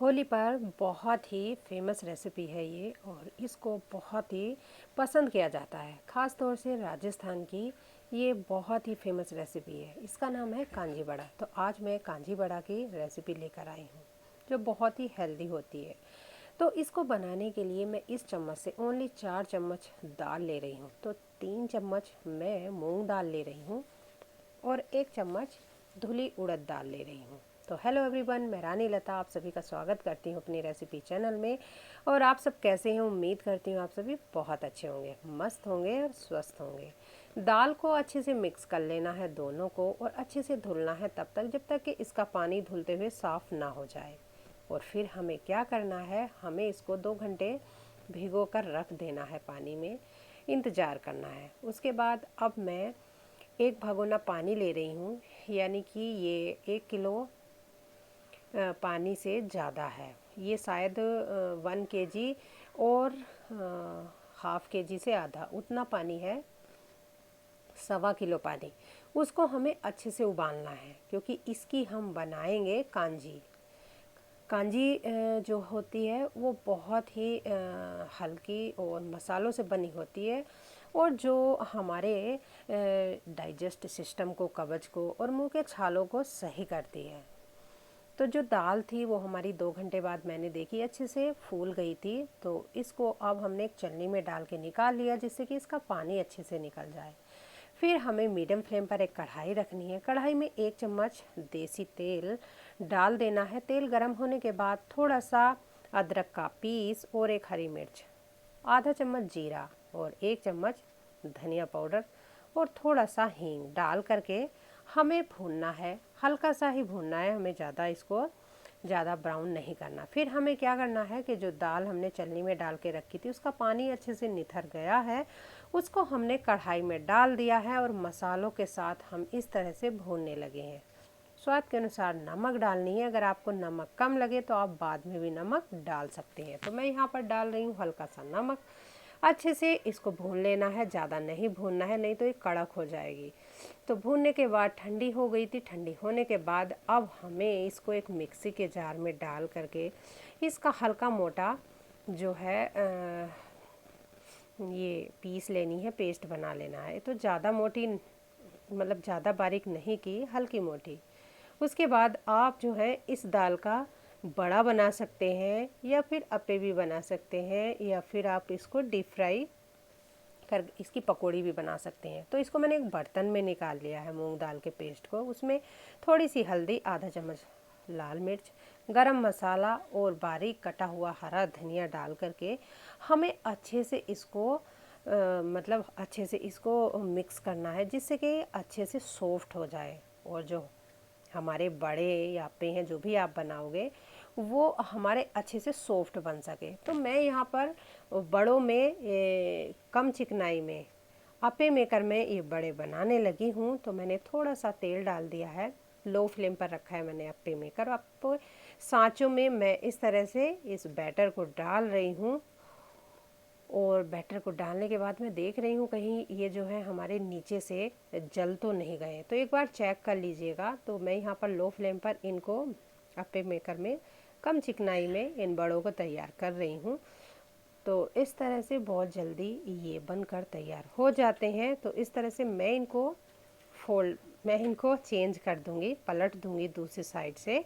होली पर बहुत ही famous recipe है ये और इसको बहुत ही पसंद किया जाता है। ख़ास तौर से राजस्थान की ये बहुत ही फेमस रेसिपी है। इसका नाम है कांजी बड़ा। तो आज मैं कांजी बड़ा की रेसिपी लेकर आई हूँ जो बहुत ही हेल्दी होती है। तो इसको बनाने के लिए मैं इस चम्मच से ओनली 4 चम्मच दाल ले रही हूँ। तो 3 चम्मच मैं मूंग दाल ले रही हूँ और 1 चम्मच धुली उड़द दाल ले रही हूँ। तो हेलो एवरीवन, मैं रानी लता आप सभी का स्वागत करती हूँ अपनी रेसिपी चैनल में। और आप सब कैसे हैं? उम्मीद करती हूँ आप सभी बहुत अच्छे होंगे, मस्त होंगे और स्वस्थ होंगे। दाल को अच्छे से मिक्स कर लेना है दोनों को और अच्छे से धुलना है तब तक जब तक कि इसका पानी धुलते हुए साफ़ ना हो जाए। और फिर हमें क्या करना है, हमें इसको 2 घंटे भिगो कर रख देना है, पानी में इंतज़ार करना है। उसके बाद अब मैं 1 भगोना पानी ले रही हूँ, यानी कि ये 1 किलो पानी से ज़्यादा है। ये शायद 1 केजी और हाफ़ केजी से आधा उतना पानी है, 1.25 किलो पानी। उसको हमें अच्छे से उबालना है क्योंकि इसकी हम बनाएंगे कांजी। कांजी जो होती है वो बहुत ही हल्की और मसालों से बनी होती है और जो हमारे डाइजेस्ट सिस्टम को, कब्ज को और मुंह के छालों को सही करती है। तो जो दाल थी वो हमारी 2 घंटे बाद मैंने देखी अच्छे से फूल गई थी। तो इसको अब हमने एक छन्नी में डाल के निकाल लिया जिससे कि इसका पानी अच्छे से निकल जाए। फिर हमें मीडियम फ्लेम पर एक कढ़ाई रखनी है। कढ़ाई में 1 चम्मच देसी तेल डाल देना है। तेल गर्म होने के बाद थोड़ा सा अदरक का पीस और 1 हरी मिर्च, आधा चम्मच जीरा और 1 चम्मच धनिया पाउडर और थोड़ा सा हींग डाल करके हमें भूनना है। हल्का सा ही भूनना है, हमें ज़्यादा ब्राउन नहीं करना। फिर हमें क्या करना है कि जो दाल हमने चलनी में डाल के रखी थी उसका पानी अच्छे से निथर गया है, उसको हमने कढ़ाई में डाल दिया है और मसालों के साथ हम इस तरह से भूनने लगे हैं। स्वाद के अनुसार नमक डालनी है। अगर आपको नमक कम लगे तो आप बाद में भी नमक डाल सकते हैं। तो मैं यहाँ पर डाल रही हूँ हल्का सा नमक। अच्छे से इसको भून लेना है, ज़्यादा नहीं भूनना है नहीं तो ये कड़क हो जाएगी। तो भूनने के बाद ठंडी हो गई थी। ठंडी होने के बाद अब हमें इसको एक मिक्सी के जार में डाल करके इसका हल्का मोटा जो है ये पीस लेनी है, पेस्ट बना लेना है। तो ज़्यादा मोटी मतलब ज़्यादा बारीक नहीं की, हल्की मोटी। उसके बाद आप जो है इस दाल का बड़ा बना सकते हैं या फिर अप्पे भी बना सकते हैं या फिर आप इसको डीप फ्राई कर इसकी पकौड़ी भी बना सकते हैं। तो इसको मैंने एक बर्तन में निकाल लिया है मूंग दाल के पेस्ट को। उसमें थोड़ी सी हल्दी, आधा चम्मच लाल मिर्च, गरम मसाला और बारीक कटा हुआ हरा धनिया डाल करके हमें अच्छे से इसको मतलब अच्छे से इसको मिक्स करना है जिससे कि अच्छे से सॉफ्ट हो जाए और जो हमारे बड़े या अप्पे हैं जो भी आप बनाओगे वो हमारे अच्छे से सॉफ्ट बन सके। तो मैं यहाँ पर बड़ों में कम चिकनाई में अप्पे मेकर में ये बड़े बनाने लगी हूँ। तो मैंने थोड़ा सा तेल डाल दिया है, लो फ्लेम पर रखा है मैंने अप्पे मेकर। अब सांचों में मैं इस तरह से इस बैटर को डाल रही हूँ और बैटर को डालने के बाद मैं देख रही हूँ कहीं ये जो है हमारे नीचे से जल तो नहीं गए। तो एक बार चेक कर लीजिएगा। तो मैं यहाँ पर लो फ्लेम पर इनको अप्पे मेकर में कम चिकनाई में इन बड़ों को तैयार कर रही हूँ। तो इस तरह से बहुत जल्दी ये बनकर तैयार हो जाते हैं। तो इस तरह से मैं इनको चेंज कर दूँगी, पलट दूँगी दूसरी साइड से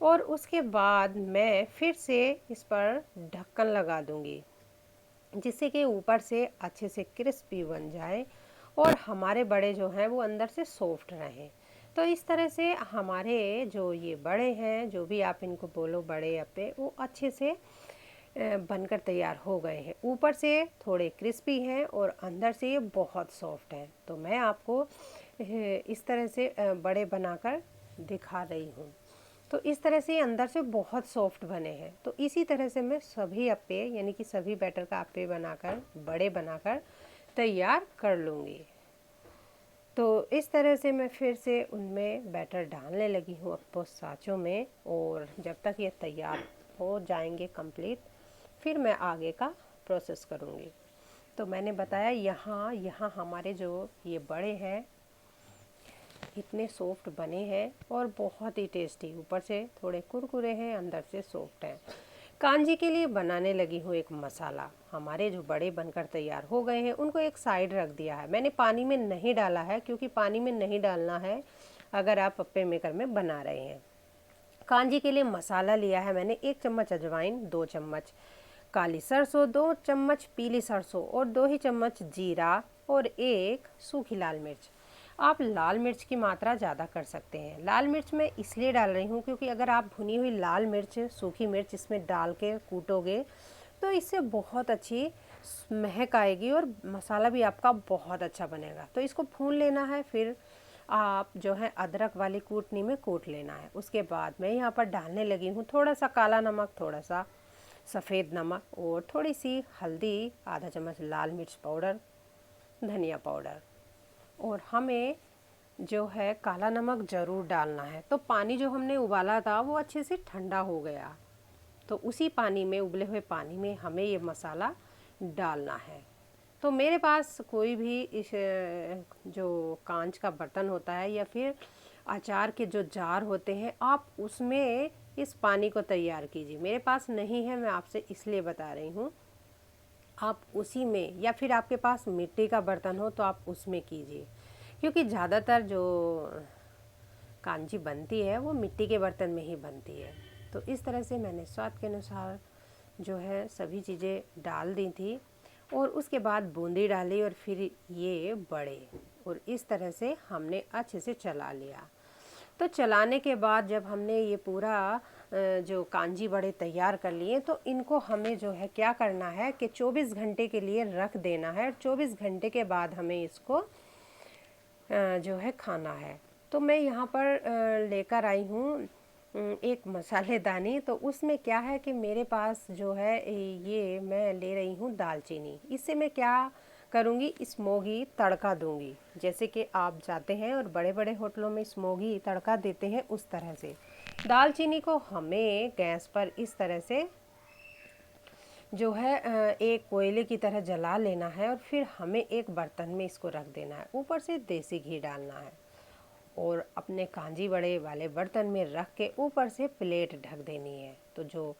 और उसके बाद मैं फिर से इस पर ढक्कन लगा दूँगी जिससे कि ऊपर से अच्छे से क्रिस्पी बन जाए और हमारे बड़े जो हैं वो अंदर से सॉफ्ट रहें। तो इस तरह से हमारे जो ये बड़े हैं, जो भी आप इनको बोलो बड़े अप्पे, वो अच्छे से बनकर तैयार हो गए हैं। ऊपर से थोड़े क्रिस्पी हैं और अंदर से ये बहुत सॉफ्ट है। तो मैं आपको इस तरह से बड़े बनाकर दिखा रही हूँ। तो इस तरह से अंदर से बहुत सॉफ्ट बने हैं। तो इसी तरह से मैं सभी अप्पे यानी कि सभी बैटर का अप्पे बनाकर, बड़े बनाकर तैयार कर लूँगी। तो इस तरह से मैं फिर से उनमें बैटर डालने लगी हूँ अप्पो सांचों में और जब तक ये तैयार हो जाएंगे कंप्लीट फिर मैं आगे का प्रोसेस करूँगी। तो मैंने बताया यहाँ हमारे जो ये बड़े हैं इतने सॉफ्ट बने हैं और बहुत ही टेस्टी, ऊपर से थोड़े कुरकुरे हैं, अंदर से सॉफ्ट हैं। कांजी के लिए बनाने लगी हूँ एक मसाला। हमारे जो बड़े बनकर तैयार हो गए हैं उनको एक साइड रख दिया है। मैंने पानी में नहीं डाला है क्योंकि पानी में नहीं डालना है अगर आप अप्पे मेकर में बना रहे हैं। कांजी के लिए मसाला लिया है मैंने 1 चम्मच अजवाइन, 2 चम्मच काली सरसों, 2 चम्मच पीली सरसों और 2 ही चम्मच जीरा और 1 सूखी लाल मिर्च। आप लाल मिर्च की मात्रा ज़्यादा कर सकते हैं। लाल मिर्च मैं इसलिए डाल रही हूँ क्योंकि अगर आप भुनी हुई लाल मिर्च, सूखी मिर्च इसमें डाल के कूटोगे तो इससे बहुत अच्छी महक आएगी और मसाला भी आपका बहुत अच्छा बनेगा। तो इसको भून लेना है, फिर आप जो है अदरक वाली कूटनी में कूट लेना है। उसके बाद मैं यहाँ पर डालने लगी हूँ थोड़ा सा काला नमक, थोड़ा सा सफ़ेद नमक और थोड़ी सी हल्दी, आधा चम्मच लाल मिर्च पाउडर, धनिया पाउडर। और हमें जो है काला नमक ज़रूर डालना है। तो पानी जो हमने उबाला था वो अच्छे से ठंडा हो गया, तो उसी पानी में, उबले हुए पानी में हमें ये मसाला डालना है। तो मेरे पास कोई भी इस जो कांच का बर्तन होता है या फिर अचार के जो जार होते हैं, आप उसमें इस पानी को तैयार कीजिए। मेरे पास नहीं है, मैं आपसे इसलिए बता रही हूँ। आप उसी में, या फिर आपके पास मिट्टी का बर्तन हो तो आप उसमें कीजिए, क्योंकि ज़्यादातर जो कांजी बनती है वो मिट्टी के बर्तन में ही बनती है। तो इस तरह से मैंने स्वाद के अनुसार जो है सभी चीज़ें डाल दी थी और उसके बाद बूंदी डाली और फिर ये बड़े, और इस तरह से हमने अच्छे से चला लिया। तो चलाने के बाद जब हमने ये पूरा जो कांजी बड़े तैयार कर लिए, तो इनको हमें जो है क्या करना है कि 24 घंटे के लिए रख देना है। 24 घंटे के बाद हमें इसको जो है खाना है। तो मैं यहाँ पर लेकर आई हूँ एक मसालेदानी। तो उसमें क्या है कि मेरे पास जो है ये मैं ले रही हूँ दालचीनी। इससे मैं क्या करूँगी, स्मोगी तड़का दूँगी। जैसे कि आप जाते हैं और बड़े बड़े होटलों में स्मोगी तड़का देते हैं, उस तरह से दालचीनी को हमें गैस पर इस तरह से जो है एक कोयले की तरह जला लेना है और फिर हमें एक बर्तन में इसको रख देना है। ऊपर से देसी घी डालना है और अपने कांजी बड़े वाले बर्तन में रख के ऊपर से प्लेट ढक देनी है। तो जो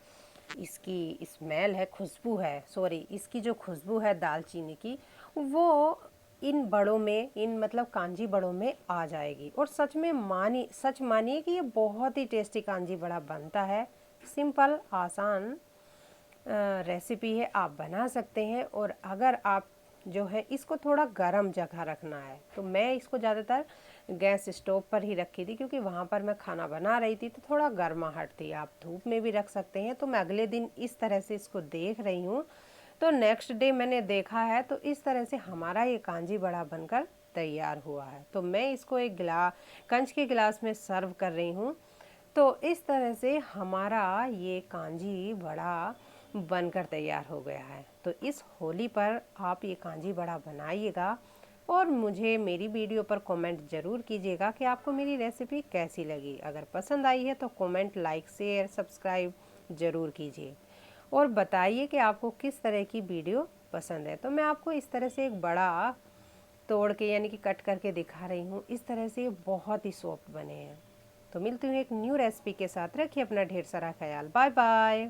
इसकी स्मेल है, खुशबू है, सॉरी, इसकी जो खुशबू है दालचीनी की, वो इन बड़ों में, इन मतलब कांजी बड़ों में आ जाएगी। और सच मानिए कि ये बहुत ही टेस्टी कांजी बड़ा बनता है। सिंपल आसान रेसिपी है, आप बना सकते हैं। और अगर आप जो है इसको थोड़ा गर्म जगह रखना है, तो मैं इसको ज़्यादातर गैस स्टोव पर ही रखी थी क्योंकि वहाँ पर मैं खाना बना रही थी, तो थोड़ा गर्माहट थी। आप धूप में भी रख सकते हैं। तो मैं अगले दिन इस तरह से इसको देख रही हूँ, तो नेक्स्ट डे मैंने देखा है, तो इस तरह से हमारा ये कांजी बड़ा बनकर तैयार हुआ है। तो मैं इसको एक कंच के गिलास में सर्व कर रही हूँ। तो इस तरह से हमारा ये कांजी बड़ा बनकर तैयार हो गया है। तो इस होली पर आप ये कांजी बड़ा बनाइएगा और मुझे मेरी वीडियो पर कमेंट ज़रूर कीजिएगा कि आपको मेरी रेसिपी कैसी लगी। अगर पसंद आई है तो कमेंट, लाइक, शेयर, सब्सक्राइब ज़रूर कीजिए और बताइए कि आपको किस तरह की वीडियो पसंद है। तो मैं आपको इस तरह से एक बड़ा तोड़ के यानी कि कट करके दिखा रही हूँ। इस तरह से बहुत ही सॉफ्ट बने हैं। तो मिलती हूँ एक न्यू रेसिपी के साथ। रखिए अपना ढेर सारा ख्याल। Bye bye.